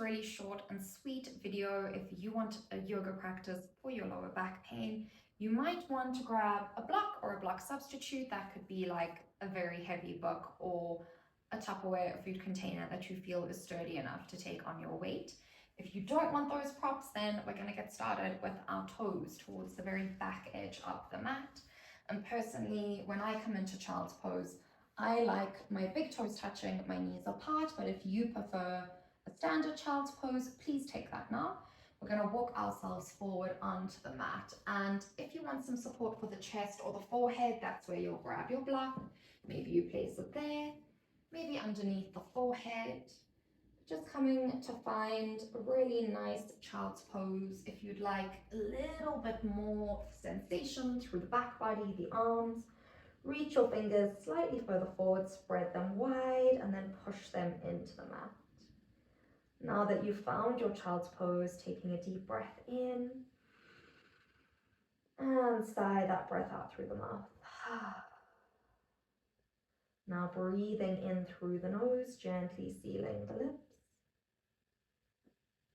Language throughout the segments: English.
really short and sweet video, if you want a yoga practice for your lower back pain, you might want to grab a block or a block substitute. That could be like a very heavy book or a Tupperware food container that you feel is sturdy enough to take on your weight. If you don't want those props, then we're going to get started with our toes towards the very back edge of the mat. And personally, when I come into child's pose, I like my big toes touching, my knees apart, but if you prefer a standard child's pose, please take that now. We're going to walk ourselves forward onto the mat. And if you want some support for the chest or the forehead, that's where you'll grab your block. Maybe you place it there, maybe underneath the forehead. Just coming to find a really nice child's pose. If you'd like a little bit more sensation through the back body, the arms, reach your fingers slightly further forward, spread them wide, and then push them into the mat. Now that you've found your child's pose, taking a deep breath in, and sigh that breath out through the mouth. Now breathing in through the nose, gently sealing the lips.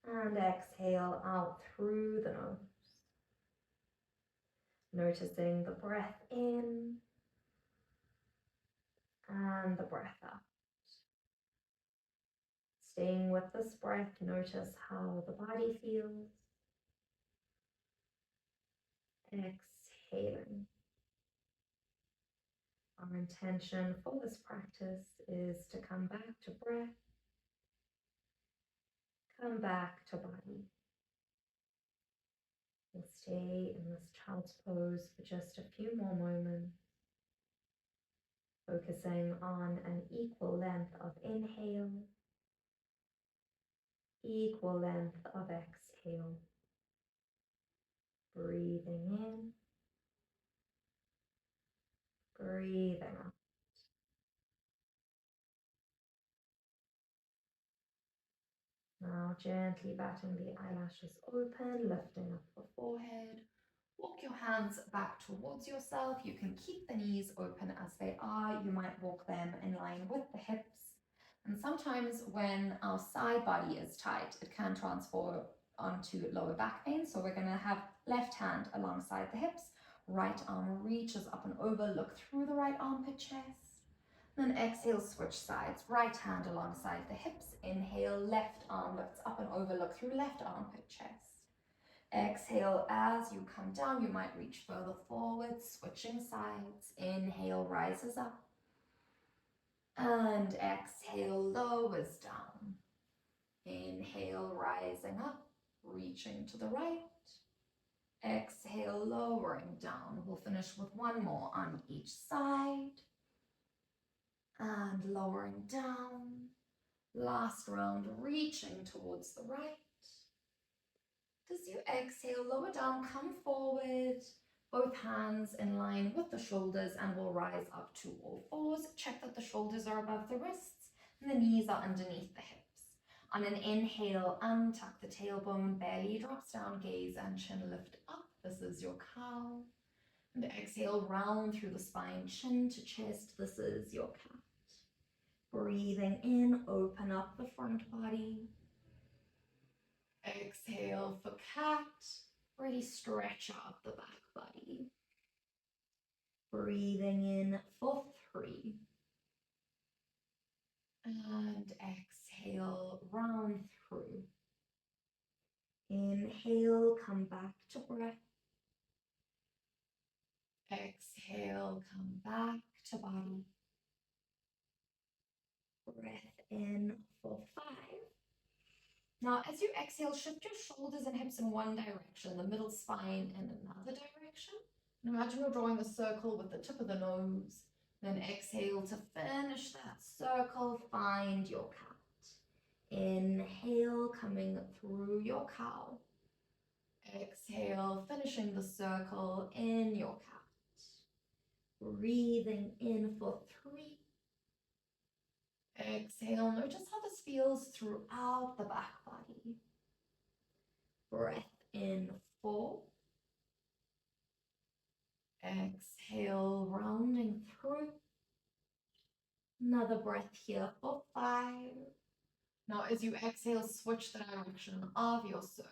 And exhale out through the nose. Noticing the breath in and the breath out. Staying with this breath, notice how the body feels. Exhaling. Our intention for this practice is to come back to breath, come back to body. We'll stay in this child's pose for just a few more moments, focusing on an equal length of inhale, equal length of exhale. Breathing in, breathing out. Now gently batting the eyelashes open, lifting up the forehead. Walk your hands back towards yourself. You can keep the knees open as they are. You might walk them in line with the hips. And sometimes when our side body is tight, it can transfer onto lower back pain. So we're going to have left hand alongside the hips, right arm reaches up and over, look through the right armpit, chest. Then exhale, switch sides, right hand alongside the hips. Inhale, left arm lifts up and over, look through left armpit, chest. Exhale, as you come down, you might reach further forward, switching sides. Inhale, rises up. And exhale, lowers down. Inhale, rising up, reaching to the right. Exhale, lowering down. We'll finish with one more on each side. And lowering down. Last round, reaching towards the right. As you exhale, lower down, come forward. Both hands in line with the shoulders, and we'll rise up to all fours. Check that the shoulders are above the wrists and the knees are underneath the hips. On an inhale, untuck the tailbone, belly drops down, gaze and chin lift up. This is your cow. And exhale, round through the spine, chin to chest. This is your cat. Breathing in, open up the front body. Exhale for cat. Really stretch out the back body. Breathing in for 3. And exhale, round through. Inhale, come back to breath. Exhale, come back to body. Breath in for 5. Now, as you exhale, shift your shoulders and hips in one direction, the middle spine in another direction. And imagine you're drawing a circle with the tip of the nose. Then exhale to finish that circle, find your cat. Inhale, coming through your cow. Exhale, finishing the circle in your cat. Breathing in for 3. Exhale, notice how this feels throughout the back body. Breath in 4. Exhale, rounding through. Another breath here for 5. Now, as you exhale, switch the direction of your circles.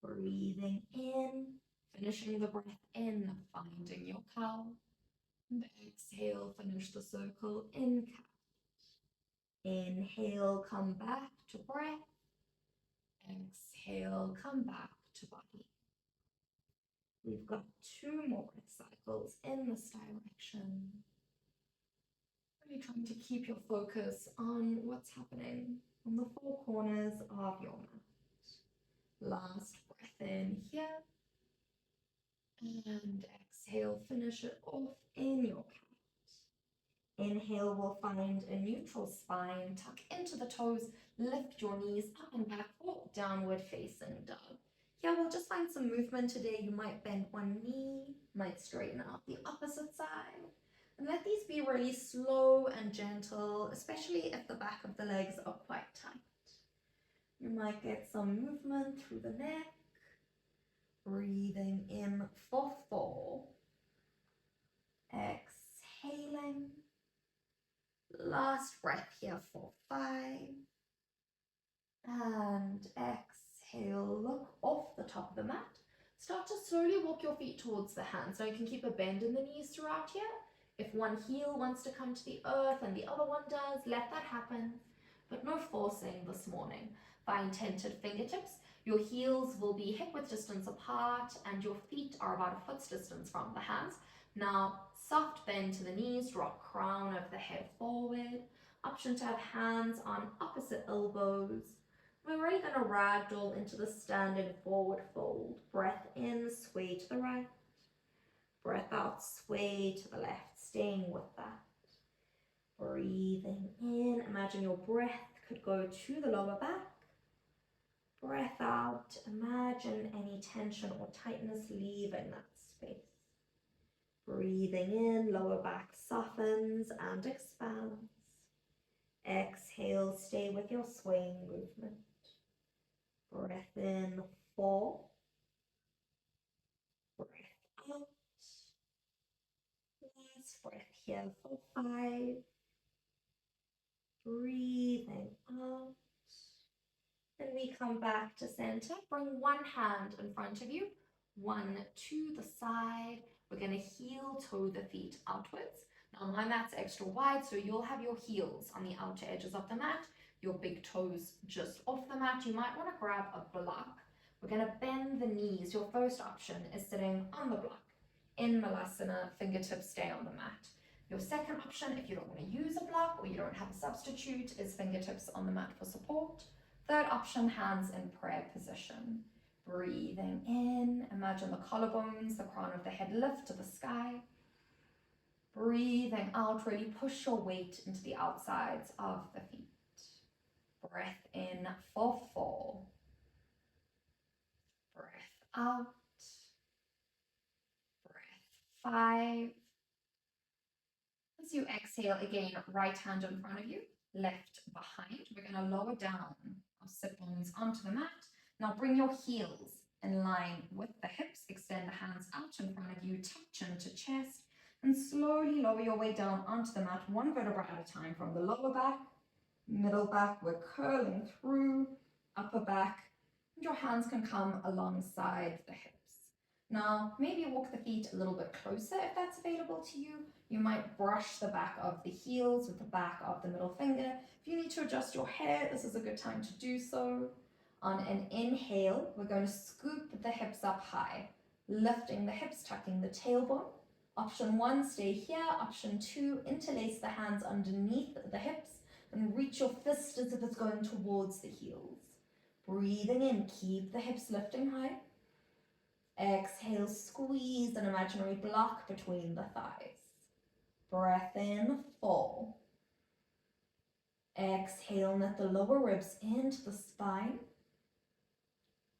Breathing in, finishing the breath in, finding your cow. And exhale, finish the circle in cat. Inhale, come back to breath. Exhale, come back to body. We've got 2 more breath cycles in this direction. Really trying to keep your focus on what's happening on the 4 corners of your mat. Last breath in here. And exhale, finish it off in your cat. Inhale, we'll find a neutral spine, tuck into the toes, lift your knees up and back for downward facing dog. Here we'll just find some movement today. You might bend one knee, might straighten out the opposite side. And let these be really slow and gentle, especially if the back of the legs are quite tight. You might get some movement through the neck. Breathing in for 4. Exhaling. Last breath here for 5. And exhale, look off the top of the mat. Start to slowly walk your feet towards the hands. Now you can keep a bend in the knees throughout here. If one heel wants to come to the earth and the other one does, let that happen. But no forcing this morning. Find tented fingertips. Your heels will be hip width distance apart and your feet are about a foot's distance from the hands. Now, soft bend to the knees, drop crown of the head forward. Option to have hands on opposite elbows. We're really going to ragdoll into the standing forward fold. Breath in, sway to the right. Breath out, sway to the left, staying with that. Breathing in, imagine your breath could go to the lower back. Breath out, imagine any tension or tightness leaving that space. Breathing in, lower back softens and expands. Exhale, stay with your swaying movement. Breath in, 4. Breath out. Last breath here for 5. Breathing out. Then we come back to center. Bring one hand in front of you, one to the side. We're going to heel toe the feet outwards. Now my mat's extra wide, so you'll have your heels on the outer edges of the mat, your big toes just off the mat. You might want to grab a block. We're going to bend the knees. Your first option is sitting on the block. In Malasana, fingertips stay on the mat. Your second option, if you don't want to use a block or you don't have a substitute, is fingertips on the mat for support. Third option, hands in prayer position. Breathing in, imagine the collarbones, the crown of the head lift to the sky. Breathing out, really push your weight into the outsides of the feet. Breath in for 4. Breath out. Breath 5. As you exhale again, right hand in front of you, left behind. We're going to lower down our sit bones onto the mat. Now bring your heels in line with the hips. Extend the hands out in front of you, touch into chest, and slowly lower your way down onto the mat, one vertebra at a time from the lower back, middle back. We're curling through, upper back, and your hands can come alongside the hips. Now, maybe walk the feet a little bit closer if that's available to you. You might brush the back of the heels with the back of the middle finger. If you need to adjust your hair, this is a good time to do so. On an inhale, we're going to scoop the hips up high, lifting the hips, tucking the tailbone. Option 1, stay here. Option 2, interlace the hands underneath the hips and reach your fist as if it's going towards the heels. Breathing in, keep the hips lifting high. Exhale, squeeze an imaginary block between the thighs. Breath in, 4. Exhale, knit the lower ribs into the spine.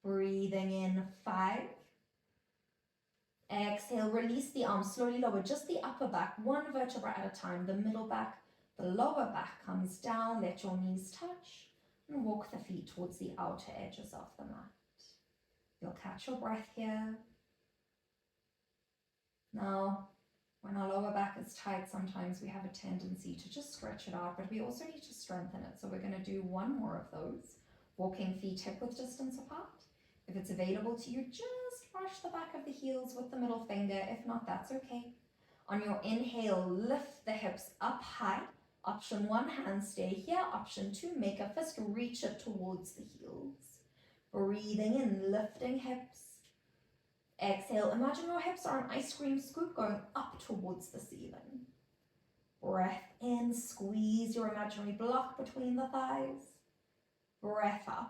Breathing in, 5. Exhale, release the arms, slowly lower just the upper back, one vertebra at a time. The middle back, the lower back comes down, let your knees touch, and walk the feet towards the outer edges of the mat. You'll catch your breath here. Now, When our lower back is tight, sometimes we have a tendency to just stretch it out, but we also need to strengthen it. So we're going to do one more of those. Walking feet hip width distance apart. If it's available to you, just brush the back of the heels with the middle finger. If not, that's okay. On your inhale, lift the hips up high. Option 1, hands stay here. Option 2, make a fist, reach it towards the heels. Breathing in, lifting hips. Exhale, imagine your hips are an ice cream scoop going up towards the ceiling. Breath in, squeeze your imaginary block between the thighs. Breath out.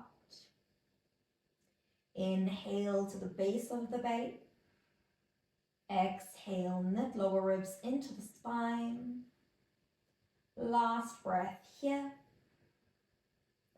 Inhale to the base of the belly. Exhale, knit lower ribs into the spine. Last breath here.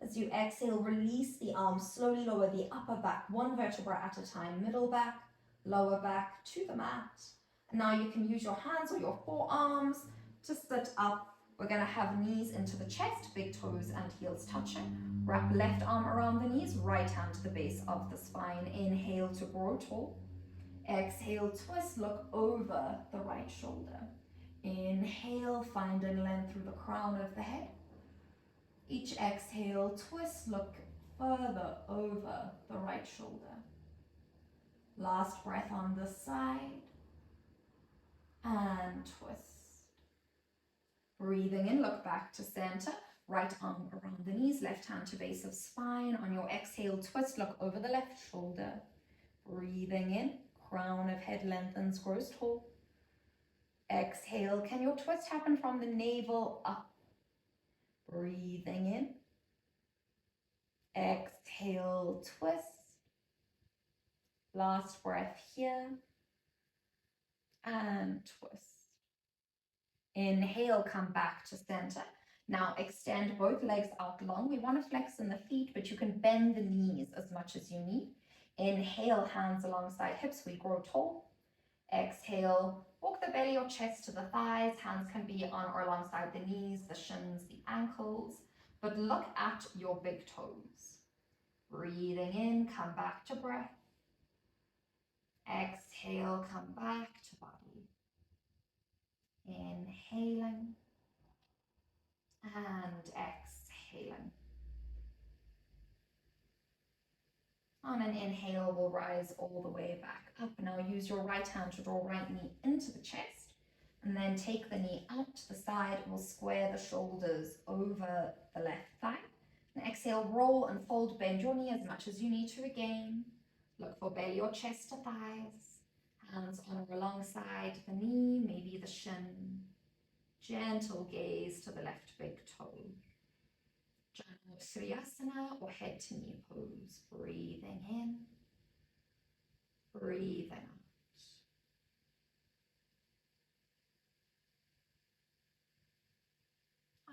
As you exhale, release the arms, slowly lower the upper back, one vertebra at a time, middle back, lower back to the mat. And now you can use your hands or your forearms to sit up. We're going to have knees into the chest, big toes and heels touching. Wrap left arm around the knees, right hand to the base of the spine. Inhale to grow tall. Exhale, twist, look over the right shoulder. Inhale, finding length through the crown of the head. Each exhale, twist, look further over the right shoulder. Last breath on this side. And twist. Breathing in, look back to center. Right arm around the knees, left hand to base of spine. On your exhale, twist, look over the left shoulder. Breathing in, crown of head lengthens, grows tall. Exhale, can your twist happen from the navel up? Breathing in. Exhale, twist. Last breath here. And twist. Inhale, come back to center. Now extend both legs out long. We want to flex in the feet, but you can bend the knees as much as you need. Inhale, hands alongside hips, we grow tall. Exhale, walk the belly or chest to the thighs. Hands can be on or alongside the knees, the shins, the ankles, but look at your big toes. Breathing in, come back to breath. Exhale, come back to body. Inhaling and exhaling. On an inhale, we'll rise all the way back up. Now use your right hand to draw right knee into the chest, and then take the knee out to the side. We'll square the shoulders over the left thigh. And exhale, roll and fold, bend your knee as much as you need to again. Look for belly or chest to thighs. Hands on or alongside the knee, maybe the shin. Gentle gaze to the left big toe. Asana or head to knee pose. Breathing in, breathing out.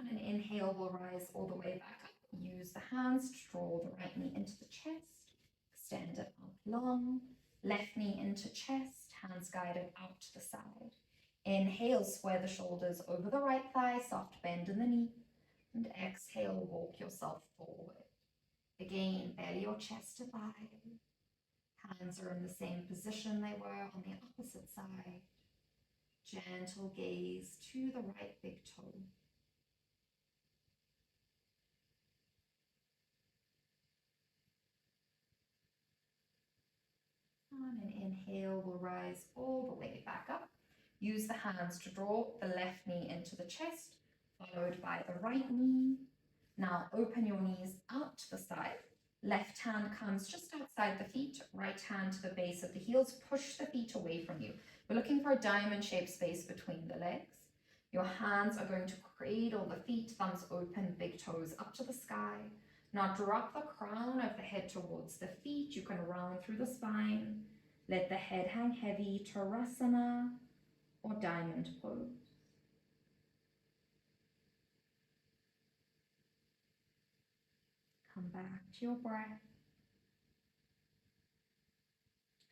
On an inhale, we'll rise all the way back up. Use the hands to draw the right knee into the chest. Extend it out long. Left knee into chest, hands guided out to the side. Inhale, square the shoulders over the right thigh, soft bend in the knee. And exhale, walk yourself forward. Again, belly or chest to thigh. Hands are in the same position they were on the opposite side. Gentle gaze to the right big toe. On an inhale, we'll rise all the way back up. Use the hands to draw the left knee into the chest, followed by the right knee. Now open your knees out to the side. Left hand comes just outside the feet, right hand to the base of the heels. Push the feet away from you. We're looking for a diamond-shaped space between the legs. Your hands are going to cradle the feet, thumbs open, big toes up to the sky. Now drop the crown of the head towards the feet. You can round through the spine. Let the head hang heavy, Tarasana or diamond pose. Come back to your breath.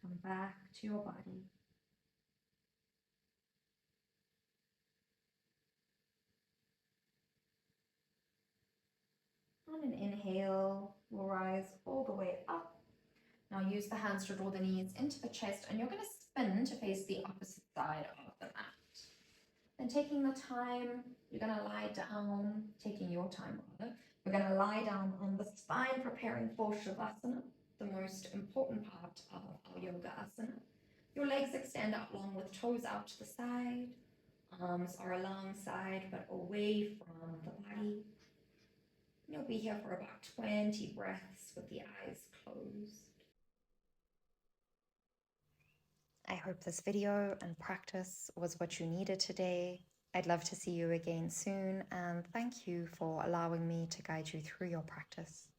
Come back to your body. On an inhale, we'll rise all the way up. Now use the hands to draw the knees into the chest, and you're going to spin to face the opposite side of the mat. Then taking the time, you're going to lie down, taking your time rather. We're going to lie down on the spine, preparing for Shavasana, the most important part of our yoga asana. Your legs extend out long with toes out to the side. Arms are alongside but away from the body. You'll be here for about 20 breaths with the eyes closed. I hope this video and practice was what you needed today. I'd love to see you again soon, and thank you for allowing me to guide you through your practice.